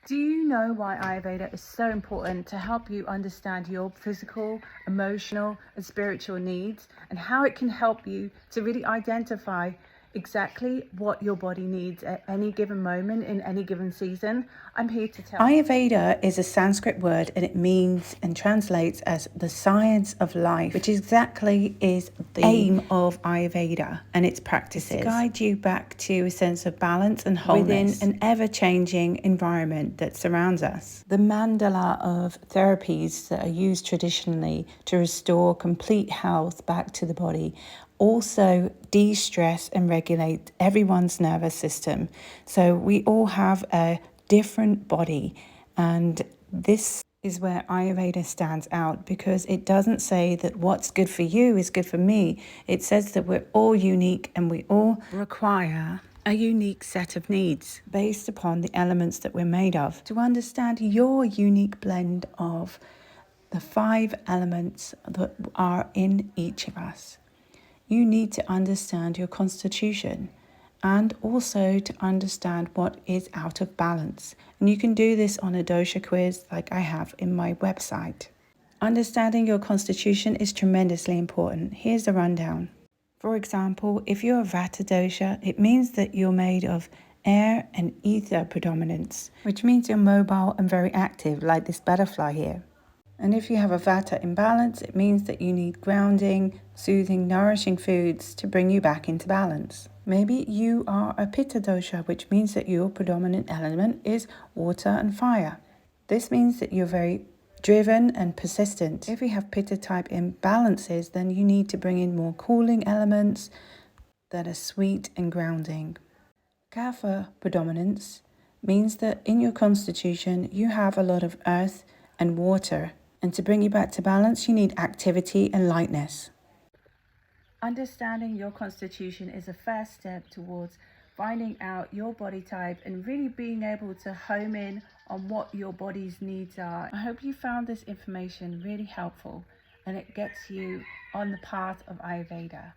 Do you know why Ayurveda is so important to help you understand your physical, emotional, and spiritual needs, and how it can help you to really identify exactly what your body needs at any given moment in any given season? I'm here to tell you. Ayurveda is a Sanskrit word and it means and translates as the science of life, which exactly is the aim of Ayurveda and its practices. It's to guide you back to a sense of balance and wholeness within an ever-changing environment that surrounds us. The mandala of therapies that are used traditionally to restore complete health back to the body also de-stress and regulate everyone's nervous system. So we all have a different body, and this is where Ayurveda stands out, because it doesn't say that what's good for you is good for me. It says that we're all unique and we all require a unique set of needs based upon the elements that we're made of. To understand your unique blend of the 5 elements that are in each of us, you need to understand your constitution and also to understand what is out of balance. And you can do this on a dosha quiz like I have in my website. Understanding your constitution is tremendously important. Here's the rundown. For example, if you're a Vata dosha, it means that you're made of air and ether predominance, which means you're mobile and very active, like this butterfly here. And if you have a Vata imbalance, it means that you need grounding, soothing, nourishing foods to bring you back into balance. Maybe you are a Pitta dosha, which means that your predominant element is water and fire. This means that you're very driven and persistent. If you have Pitta type imbalances, then you need to bring in more cooling elements that are sweet and grounding. Kapha predominance means that in your constitution you have a lot of earth and water. And to bring you back to balance, you need activity and lightness. Understanding your constitution is a first step towards finding out your body type and really being able to home in on what your body's needs are. I hope you found this information really helpful and it gets you on the path of Ayurveda.